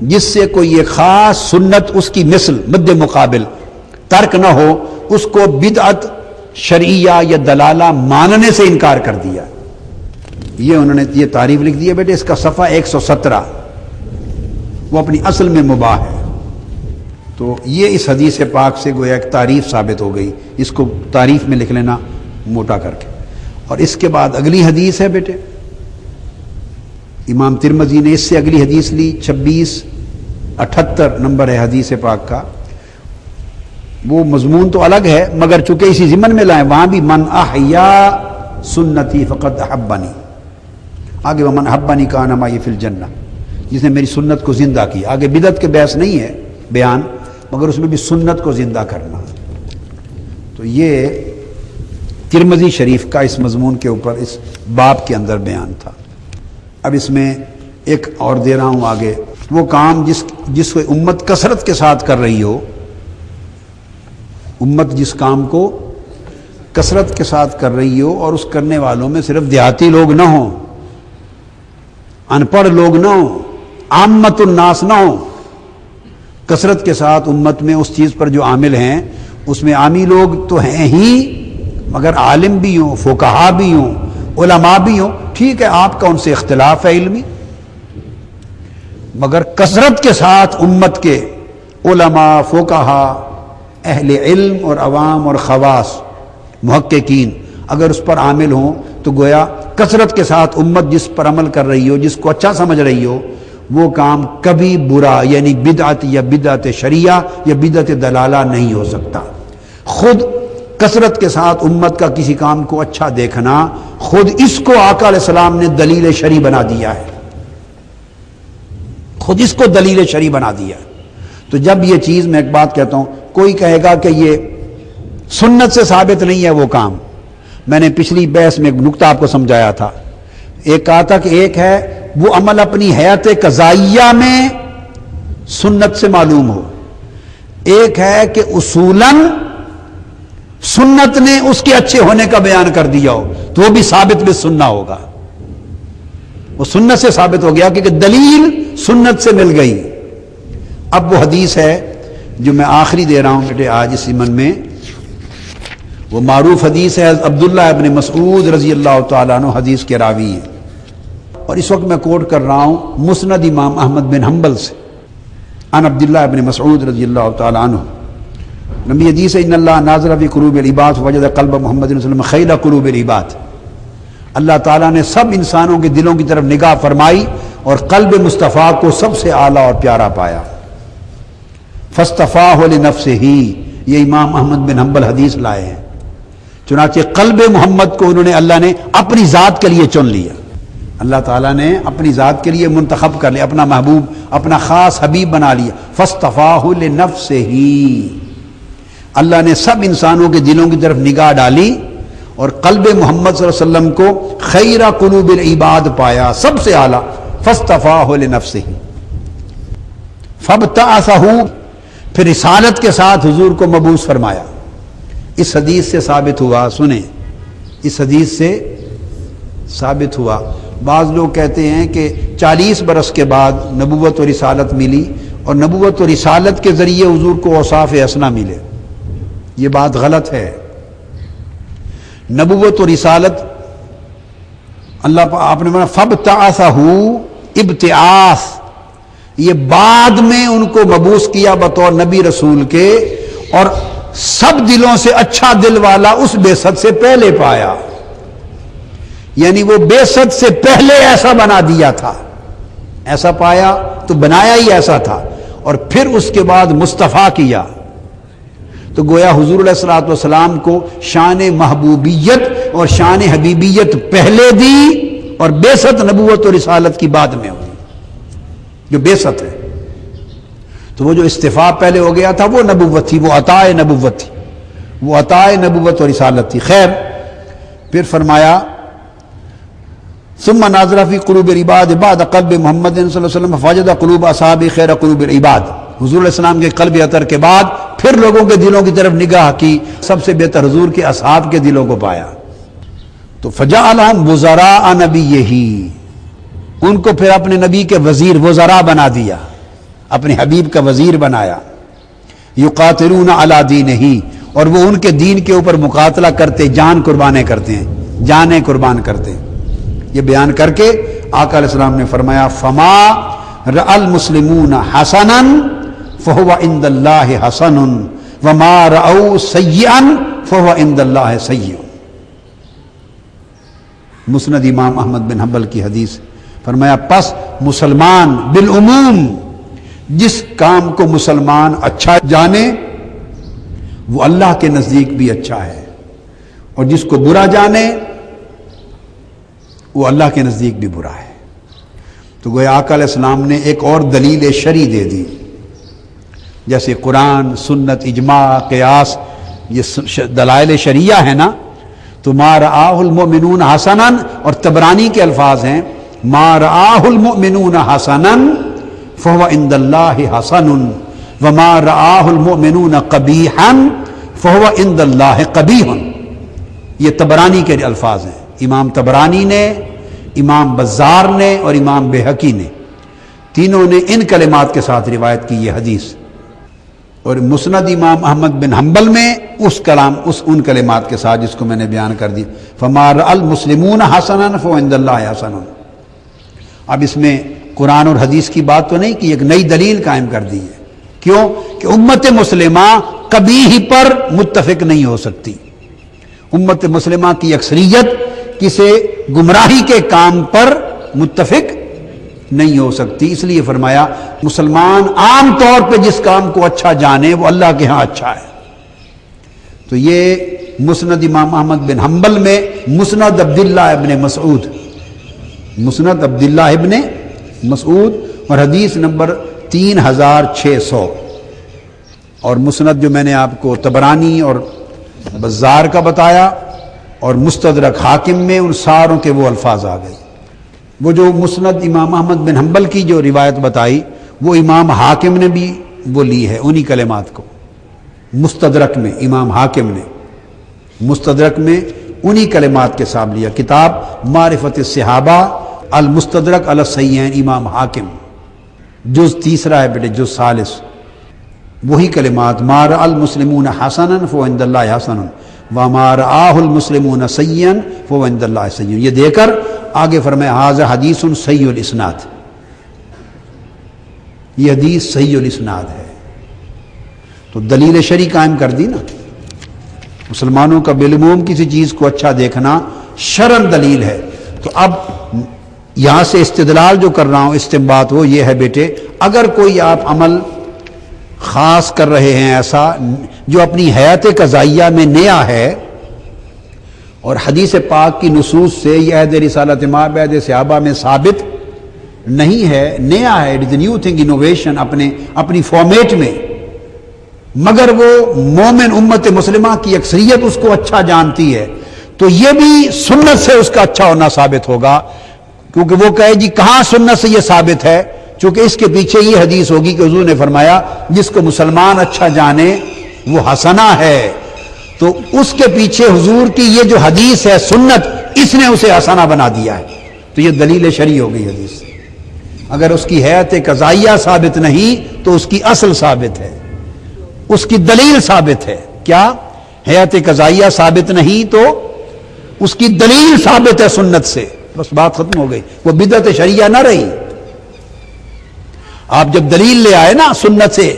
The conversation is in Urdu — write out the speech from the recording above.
جس سے کوئی ایک خاص سنت اس کی مثل مد مقابل ترک نہ ہو، اس کو بدعت شرعیہ یا دلالہ ماننے سے انکار کر دیا۔ یہ انہوں نے یہ تعریف لکھ دی ہے بیٹے، اس کا صفحہ 117، وہ اپنی اصل میں مباح ہے۔ تو یہ اس حدیث پاک سے گویا ایک تعریف ثابت ہو گئی، اس کو تعریف میں لکھ لینا موٹا کر کے۔ اور اس کے بعد اگلی حدیث ہے بیٹے، امام ترمذی نے اس سے اگلی حدیث لی، 2678 نمبر ہے حدیث پاک کا۔ وہ مضمون تو الگ ہے مگر چونکہ اسی ضمن میں لائیں، وہاں بھی من احیا سنتی فقد احبنی، آگے وہ من احبنی کان معی فی الجنہ، جس نے میری سنت کو زندہ کی۔ آگے بدعت کے بحث نہیں ہے بیان، مگر اس میں بھی سنت کو زندہ کرنا۔ تو یہ ترمذی شریف کا اس مضمون کے اوپر اس باب کے اندر بیان تھا۔ اب اس میں ایک اور دے رہا ہوں آگے، وہ کام جس کو امت کثرت کے ساتھ کر رہی ہو، امت جس کام کو کثرت کے ساتھ کر رہی ہو اور اس کرنے والوں میں صرف دیہاتی لوگ نہ ہوں، ان پڑھ لوگ نہ ہوں، عامت الناس نہ ہوں، کثرت کے ساتھ امت میں اس چیز پر جو عامل ہیں، اس میں عامی لوگ تو ہیں ہی، مگر عالم بھی ہوں، فقہا بھی ہوں، علماء بھی ہوں۔ ٹھیک ہے آپ کا ان سے اختلاف ہے علمی، مگر کثرت کے ساتھ امت کے علماء، فقہا، اہل علم اور عوام اور خواص، محققین اگر اس پر عامل ہوں تو گویا کثرت کے ساتھ امت جس پر عمل کر رہی ہو، جس کو اچھا سمجھ رہی ہو، وہ کام کبھی برا یعنی بدعت یا بدعت شریعہ یا بدعت دلالہ نہیں ہو سکتا۔ خود کثرت کے ساتھ امت کا کسی کام کو اچھا دیکھنا، خود اس کو آقا علیہ السلام نے دلیل شرعی بنا دیا ہے، خود اس کو دلیل شرعی بنا دیا ہے۔ تو جب یہ چیز، میں ایک بات کہتا ہوں، کوئی کہے گا کہ یہ سنت سے ثابت نہیں ہے وہ کام، میں نے پچھلی بحث میں ایک نقطہ آپ کو سمجھایا تھا، ایک کہا تھا کہ ایک ہے وہ عمل اپنی حیات قضائیہ میں سنت سے معلوم ہو، ایک ہے کہ اصولاً سنت نے اس کے اچھے ہونے کا بیان کر دیا ہو، تو وہ بھی ثابت بالسنہ ہوگا، وہ سنت سے ثابت ہو گیا کہ دلیل سنت سے مل گئی۔ اب وہ حدیث ہے جو میں آخری دے رہا ہوں بیٹے آج اس ایمن میں، وہ معروف حدیث ہے، عبداللہ ابن مسعود رضی اللہ تعالیٰ عنہ حدیث کے راوی ہیں، اور اس وقت میں کوٹ کر رہا ہوں مسند امام احمد بن حنبل سے، عن عبداللہ ابن مسعود رضی اللہ تعالیٰ عنہ، نبی حدیث ہے ان اللہ ناظر فی قلوب العباد وجد قلب محمد صلی اللہ علیہ وسلم خیر قلوب العباد، اللہ تعالیٰ نے سب انسانوں کے دلوں کی طرف نگاہ فرمائی اور قلب مصطفیٰ کو سب سے اعلیٰ اور پیارا پایا، فاصطفاہ لنفسہ، یہ امام احمد بن حنبل حدیث لائے ہیں، چنانچہ قلب محمد کو انہوں نے اللہ نے اپنی ذات کے لیے چن لیا، اللہ تعالیٰ نے اپنی ذات کے لیے منتخب کر لیا، اپنا محبوب، اپنا خاص حبیب بنا لیا، فاصطفاہ لنفسہ، اللہ نے سب انسانوں کے دلوں کی طرف نگاہ ڈالی اور قلب محمد صلی اللہ علیہ وسلم کو خیر قلوب العباد پایا، سب سے اعلیٰ، فاصطفاہ لنفسہ، فابتعثہ، پھر رسالت کے ساتھ حضور کو مبعوث فرمایا۔ اس حدیث سے ثابت ہوا، سنیں، اس حدیث سے ثابت ہوا، بعض لوگ کہتے ہیں کہ 40 برس کے بعد نبوت و رسالت ملی اور نبوت و رسالت کے ذریعے حضور کو اوصاف حسنہ ملے، یہ بات غلط ہے۔ نبوت و رسالت اللہ آپ نے فرمایا فابتعثہ ابتعاث، یہ بعد میں ان کو مبعوث کیا بطور نبی رسول کے، اور سب دلوں سے اچھا دل والا اس بعثت سے پہلے پایا، یعنی وہ بعثت سے پہلے ایسا بنا دیا تھا، ایسا پایا تو بنایا ہی ایسا تھا، اور پھر اس کے بعد مصطفیٰ کیا، تو گویا حضور علیہ الصلوۃ والسلام کو شان محبوبیت اور شان حبیبیت پہلے دی اور بعثت نبوت و رسالت کی بعد میں ہوئی، جو بعثت ہے۔ تو وہ جو استفاء پہلے ہو گیا تھا وہ نبوت تھی، وہ عطا نبوت تھی، وہ عطا نبوت و رسالت تھی۔ خیر، پھر فرمایا ثم ناظر فی قلوب العباد بعد قلب محمد صلی اللہ علیہ وسلم فوجد قلوب اصحاب خیر قلوب العباد، حضور علیہ السلام کے قلب اطہر کے بعد پھر لوگوں کے دلوں کی طرف نگاہ کی، سب سے بہتر حضور کے اصحاب کے دلوں کو پایا، تو فجعلہم وزراء نبیہ، ان کو پھر اپنے نبی کے وزیر وزراء بنا دیا، اپنے حبیب کا وزیر بنایا. یقاتلون علی دینہ، اور وہ ان کے دین کے اوپر مقاتلہ کرتے، جان قربانیں کرتے ہیں، جانیں قربان کرتے ہیں. یہ بیان کر کے آقا علیہ السلام نے فرمایا فما رأى المسلمون حسنا فهو عند اللہ حسن وما رأوا سیئا فهو عند اللہ سیئ. مسند امام احمد بن حنبل کی حدیث. فرمایا پس مسلمان بالعموم جس کام کو مسلمان اچھا جانے وہ اللہ کے نزدیک بھی اچھا ہے، اور جس کو برا جانے وہ اللہ کے نزدیک بھی برا ہے. تو گویا آقا علیہ السلام نے ایک اور دلیل شرعی دے دی، جیسے قرآن، سنت، اجماع، قیاس، یہ دلائل شرعیہ ہے نا. تو ما رآہ المؤمنون حسنا، اور طبرانی کے الفاظ ہیں ما رآہ المؤمنون حسنا فهو عند اللہ حسن وما رآہ المؤمنون قبیحا فهو عند اللہ قبیح. یہ طبرانی کے الفاظ ہیں. امام طبرانی نے، امام بزار نے اور امام بہقی نے، تینوں نے ان کلمات کے ساتھ روایت کی یہ حدیث. اور مسند امام احمد بن حنبل میں ان کلمات کے ساتھ جس کو میں نے بیان کر دی فما رأى المسلمون حسنا فهو عند اللہ حسن. اب اس میں قرآن اور حدیث کی بات تو نہیں کی، ایک نئی دلیل قائم کر دی ہے. کیوں کہ امت مسلمہ کبھی ہی پر متفق نہیں ہو سکتی. امت مسلمہ کی اکثریت کسی گمراہی کے کام پر متفق نہیں ہو سکتی. اس لیے فرمایا مسلمان عام طور پہ جس کام کو اچھا جانے وہ اللہ کے ہاں اچھا ہے. تو یہ مسند امام احمد بن حنبل میں مسند عبداللہ ابن مسعود، مسند عبداللہ ابن مسعود، اور حدیث نمبر 3600. اور مسند جو میں نے آپ کو طبرانی اور بزار کا بتایا، اور مستدرک حاکم میں ان ساروں کے وہ الفاظ آ گئے. وہ جو مسند امام احمد بن حنبل کی جو روایت بتائی وہ امام حاکم نے بھی وہ لی ہے انہی کلمات کو. مستدرک میں امام حاکم نے مستدرک میں انہی کلمات کے ساتھ لیا. کتاب معرفت الصحابہ المستدرک علی الصحیحین امام حاکم، جز 3 ہے بیٹے، جز 40. وہی کلمات ما رأى المسلمون حسنا فهو عند اللہ حسن وما رآہ المسلمون سیئا فهو عند اللہ سیئ. یہ دے کر آگے فرمایا ھذا حدیث صحیح الاسناد، یہ حدیث صحیح الاسناد ہے. تو دلیل شرعی قائم کر دی نا. مسلمانوں کا بالعموم کسی چیز کو اچھا دیکھنا شرعن دلیل ہے. تو اب یہاں سے استدلال جو کر رہا ہوں، استنباط وہ یہ ہے بیٹے، اگر کوئی آپ عمل خاص کر رہے ہیں ایسا جو اپنی حیات قضائیہ میں نیا ہے، اور حدیث پاک کی نصوص سے یہ عہد رسالت ما بعد صحابہ میں ثابت نہیں ہے، نیا ہے، it is a new thing, innovation اپنی فارمیٹ میں، مگر وہ مومن امت مسلمہ کی اکثریت اس کو اچھا جانتی ہے، تو یہ بھی سنت سے اس کا اچھا ہونا ثابت ہوگا. کیونکہ وہ کہے جی کہاں سنت سے یہ ثابت ہے، چونکہ اس کے پیچھے یہ حدیث ہوگی کہ حضور نے فرمایا جس کو مسلمان اچھا جانے وہ حسنہ ہے. تو اس کے پیچھے حضور کی یہ جو حدیث ہے سنت، اس نے اسے حسنہ بنا دیا ہے. تو یہ دلیل شرعی ہو گئی حدیث. اگر اس کی حیات قضائیہ ثابت نہیں تو اس کی اصل ثابت ہے، اس کی دلیل ثابت ہے. کیا حیات قضائیہ ثابت نہیں تو اس کی دلیل ثابت ہے سنت سے، بس بات ختم ہو گئی. وہ بدعت شرعیہ نہ رہی. آپ جب دلیل لے آئے نا سنت سے